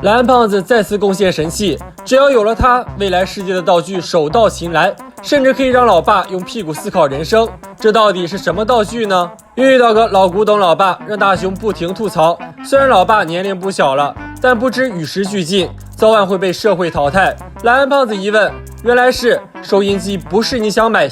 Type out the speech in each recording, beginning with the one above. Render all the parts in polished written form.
蓝胖子再次贡献神器，只要有了它，未来世界的道具手到擒来，甚至可以让老爸用屁股思考人生。这到底是什么道具呢？遇到个老古董老爸，让大雄不停吐槽。虽然老爸年龄不小了，但不知与时俱进，早晚会被社会淘汰。蓝胖子一问，原来是收音机不是你想买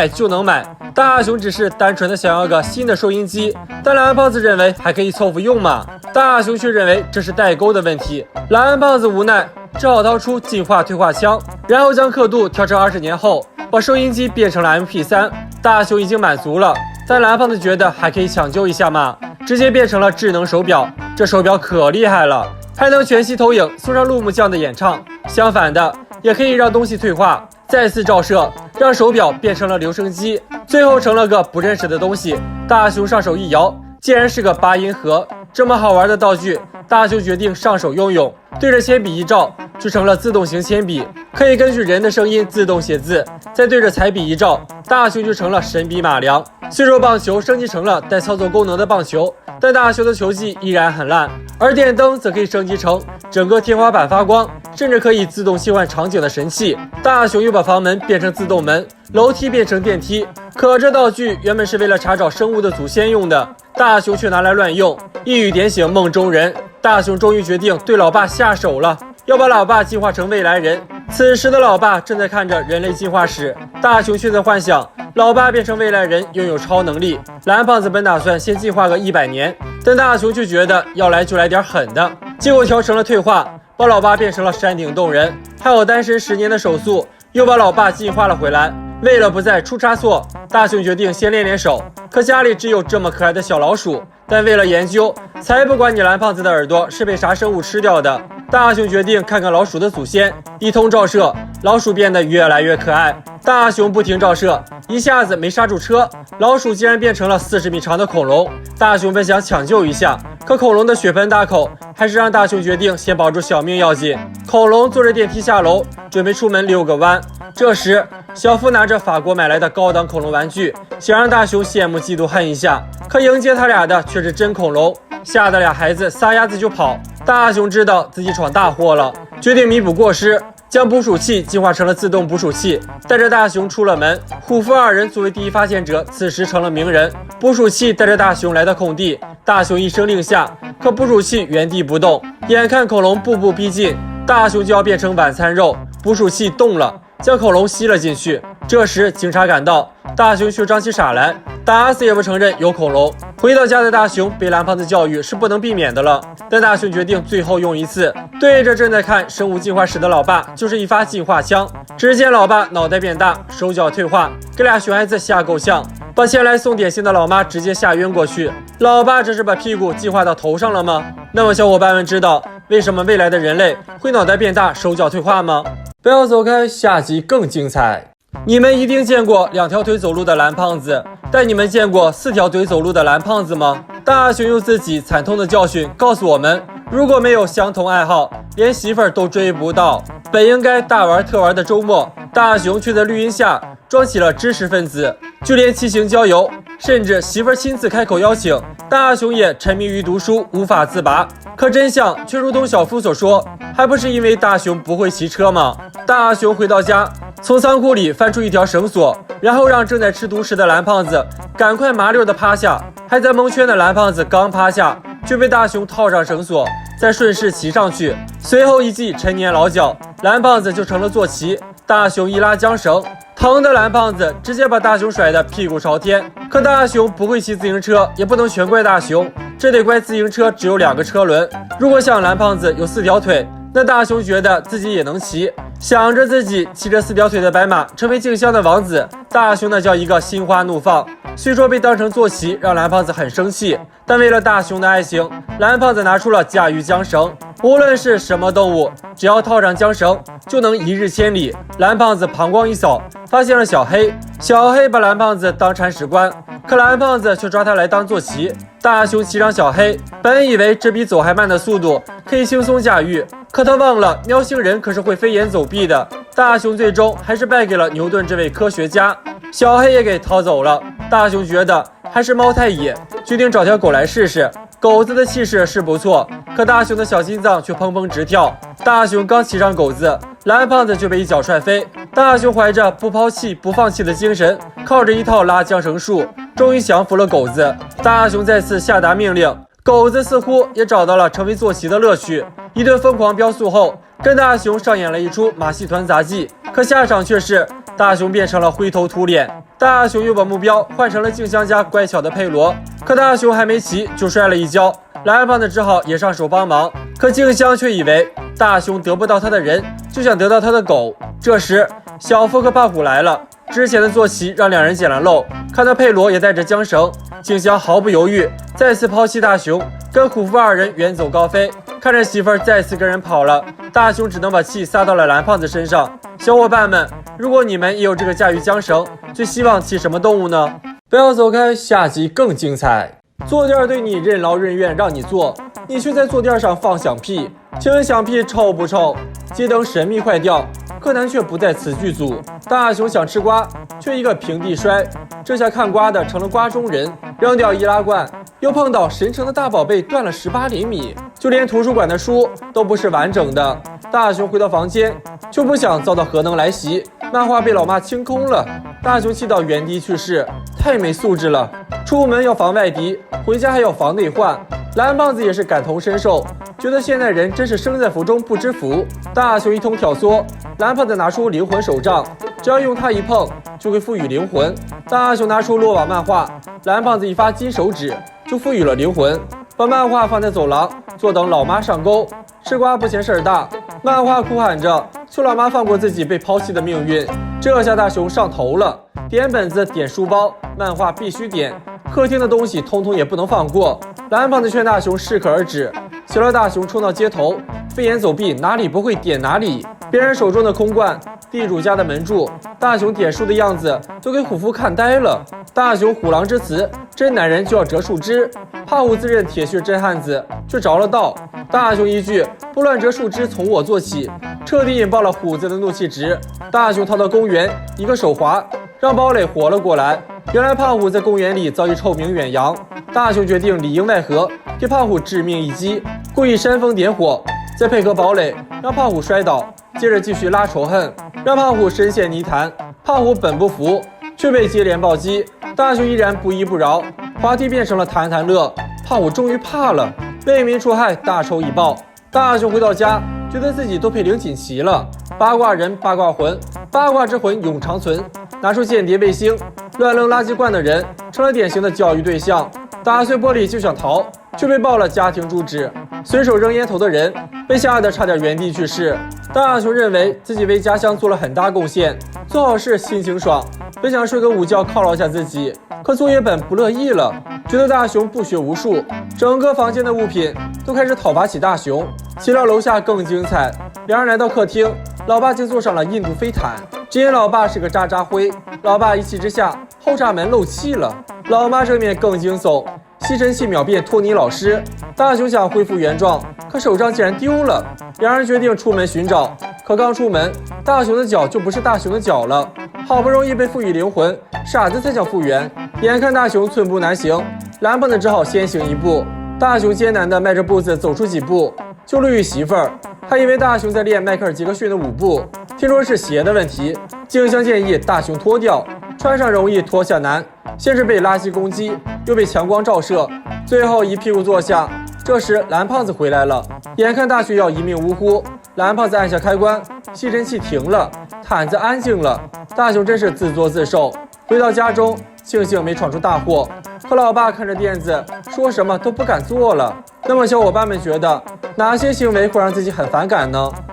就能买，大雄只是单纯的想要个新的收音机，但蓝胖子认为还可以凑合用嘛，大雄却认为这是代沟的问题。蓝胖子无奈，只好掏出进化退化枪，然后将刻度调成20年后，把收音机变成了 MP3。大雄已经满足了，但蓝胖子觉得还可以抢救一下嘛，直接变成了智能手表。这手表可厉害了，还能全息投影，送上陆木匠的演唱。相反的，也可以让东西退化，再次照射，让手表变成了留声机，最后成了个不认识的东西。大雄上手一摇，竟然是个8音盒。这么好玩的道具，大雄决定上手用用，对着铅笔一照，就成了自动型铅笔，可以根据人的声音自动写字。再对着彩笔一照，大雄就成了神笔马良。虽说棒球升级成了带操作功能的棒球，但大雄的球技依然很烂。而电灯则可以升级成整个天花板发光，甚至可以自动切换场景的神器。大雄又把房门变成自动门，楼梯变成电梯。可这道具原本是为了查找生物的祖先用的，大雄却拿来乱用，一语点醒梦中人。大雄终于决定对老爸下手了，要把老爸进化成未来人。此时的老爸正在看着人类进化史，大雄却在幻想老爸变成未来人拥有超能力。蓝胖子本打算先进化个100年，但大雄却觉得要来就来点狠的，结果调成了退化，把老爸变成了山顶洞人。还有单身10年的手速，又把老爸进化了回来。为了不再出差错，大雄决定先练练手。可家里只有这么可爱的小老鼠，但为了研究，才不管你蓝胖子的耳朵是被啥生物吃掉的。大雄决定看看老鼠的祖先，一通照射，老鼠变得越来越可爱。大雄不停照射，一下子没刹住车，老鼠竟然变成了40米长的恐龙。大雄本想抢救一下，可恐龙的血盆大口还是让大雄决定先保住小命要紧。恐龙坐着电梯下楼，准备出门遛个弯。这时小夫拿着法国买来的高档恐龙玩具，想让大雄羡慕嫉妒恨一下，可迎接他俩的却是真恐龙，吓得俩孩子撒丫子就跑。大雄知道自己闯大祸了，决定弥补过失，将捕鼠器进化成了自动捕鼠器，带着大雄出了门。虎父2人作为第一发现者，此时成了名人。捕鼠器带着大雄来到空地，大雄一声令下，可捕鼠器原地不动。眼看恐龙步步逼近，大雄就要变成晚餐肉，捕鼠器动了，将恐龙吸了进去。这时警察赶到，大雄却装起傻来，打死也不承认有恐龙。回到家的大雄被蓝胖子教育是不能避免的了，但大雄决定最后用一次，对着正在看生物进化史的老爸就是一发进化枪。只见老爸脑袋变大，手脚退化，给俩熊孩子吓够呛，把前来送点心的老妈直接吓晕过去。老爸这是把屁股进化到头上了吗？那么小伙伴们知道为什么未来的人类会脑袋变大手脚退化吗？不要走开，下集更精彩。你们一定见过2条腿走路的蓝胖子，但你们见过4条腿走路的蓝胖子吗？大雄用自己惨痛的教训告诉我们，如果没有相同爱好，连媳妇儿都追不到。本应该大玩特玩的周末，大雄却在绿荫下装起了知识分子，就连骑行郊游，甚至媳妇儿亲自开口邀请，大雄也沉迷于读书无法自拔。可真相却如同小夫所说，还不是因为大雄不会骑车吗？大雄回到家，从仓库里翻出一条绳索，然后让正在吃独食的蓝胖子赶快麻溜的趴下。还在蒙圈的蓝胖子刚趴下，就被大雄套上绳索，再顺势骑上去。随后一记陈年老脚，蓝胖子就成了坐骑。大雄一拉缰绳，疼的蓝胖子直接把大雄甩得屁股朝天。可大雄不会骑自行车，也不能全怪大雄，这得怪自行车只有2个车轮。如果像蓝胖子有4条腿，那大雄觉得自己也能骑。想着自己骑着4条腿的白马成为静香的王子，大雄那叫一个心花怒放。虽说被当成坐骑让蓝胖子很生气，但为了大雄的爱情，蓝胖子拿出了驾驭缰绳。无论是什么动物，只要套上缰绳就能一日千里。蓝胖子膀胱一扫，发现了小黑。小黑把蓝胖子当铲屎官，可蓝胖子却抓他来当坐骑。大雄骑上小黑，本以为这比走还慢的速度可以轻松驾驭，可他忘了喵星人可是会飞檐走壁的。大雄最终还是败给了牛顿这位科学家，小黑也给逃走了。大雄觉得还是猫太野，决定找条狗来试试。狗子的气势是不错，可大熊的小心脏却砰砰直跳。大熊刚骑上狗子，蓝胖子就被一脚踹飞。大熊怀着不抛弃不放弃的精神，靠着一套拉缰绳术，终于降服了狗子。大熊再次下达命令，狗子似乎也找到了成为坐骑的乐趣。一顿疯狂飙速后，跟大熊上演了一出马戏团杂技，可下场却是大熊变成了灰头土脸。大熊又把目标换成了静香家乖巧的佩罗，可大熊还没骑就摔了一跤，蓝胖子只好也上手帮忙。可静香却以为大熊得不到他的人，就想得到他的狗。这时小夫和胖虎来了，之前的坐骑让两人捡了漏，看到佩罗也带着缰绳，静香毫不犹豫再次抛弃大熊，跟虎父二人远走高飞。看着媳妇儿再次跟人跑了，大熊只能把气撒到了蓝胖子身上。小伙伴们，如果你们也有这个驾驭缰绳，最希望骑什么动物呢？不要走开，下集更精彩。坐垫对你任劳任怨让你坐，你却在坐垫上放响屁，请问响屁臭不臭？街灯神秘坏掉，柯南却不在此剧组。大熊想吃瓜，却一个平地摔，这下看瓜的成了瓜中人。扔掉易拉罐，又碰到神城的大宝贝断了18厘米，就连图书馆的书都不是完整的。大熊回到房间，就不想遭到核能来袭，漫画被老妈清空了。大熊气到原地去世，太没素质了！出门要防外敌，回家还要防内患。蓝胖子也是感同身受，觉得现代人真是生在福中不知福。大熊一通挑唆，蓝胖子拿出灵魂手杖，只要用它一碰，就会赋予灵魂。大熊拿出落网漫画，蓝胖子一发金手指，就赋予了灵魂。把漫画放在走廊，坐等老妈上钩。吃瓜不嫌事儿大，漫画哭喊着求老妈放过自己被抛弃的命运。这下大熊上头了，点本子点书包，漫画必须点，客厅的东西通通也不能放过。蓝胖子劝大熊适可而止，小了大熊冲到街头，飞檐走壁，哪里不会点哪里。别人手中的空罐，地主家的门柱，大熊点数的样子都给虎父看呆了。大熊虎狼之词，真男人就要折树枝。胖虎自认铁血真汉子，却着了道。大熊一句不乱折树枝从我做起，彻底引爆了虎子的怒气值。大熊逃到公园，一个手滑，让堡垒活了过来。原来胖虎在公园里早已臭名远扬，大熊决定里应外合，给胖虎致命一击，故意煽风点火，再配合堡垒让胖虎摔倒，接着继续拉仇恨，让胖虎深陷泥潭。胖虎本不服，却被接连暴击，大熊依然不依不饶，滑梯变成了弹弹乐。胖虎终于怕了，为民除害，大仇已报。大熊回到家，觉得自己都配领锦旗了。八卦人八卦魂，八卦之魂永长存。拿出间谍卫星，乱扔垃圾罐的人成了典型的教育对象。打碎玻璃就想逃，却被报了家庭住址。随手扔烟头的人被吓得差点原地去世。大熊认为自己为家乡做了很大贡献，做好事心情爽，本想睡个午觉犒劳下自己，可作业本不乐意了，觉得大熊不学无术，整个房间的物品都开始讨伐起大熊。骑到楼下更精彩，两人来到客厅，老爸竟坐上了印度飞毯，只因老爸是个渣渣灰。老爸一气之下，后闸门漏气了。老妈正面更惊悚，吸尘器秒变托尼老师。大熊想恢复原状，可手杖竟然丢了。两人决定出门寻找，可刚出门，大熊的脚就不是大熊的脚了。好不容易被赋予灵魂，傻子才想复原。眼看大熊寸步难行，蓝胖子只好先行一步。大熊艰难地迈着步子走出几步，就路遇媳妇儿，还以为大熊在练迈克尔·杰克逊的舞步，听说是鞋的问题。静香建议大熊脱掉，穿上容易脱下难。先是被垃圾攻击，又被强光照射，最后一屁股坐下。这时蓝胖子回来了，眼看大熊要一命呜呼，蓝胖子按下开关，吸尘器停了，毯子安静了。大熊真是自作自受。回到家中，庆幸没闯出大祸，可老爸看着垫子，说什么都不敢做了。那么小伙伴们觉得哪些行为会让自己很反感呢？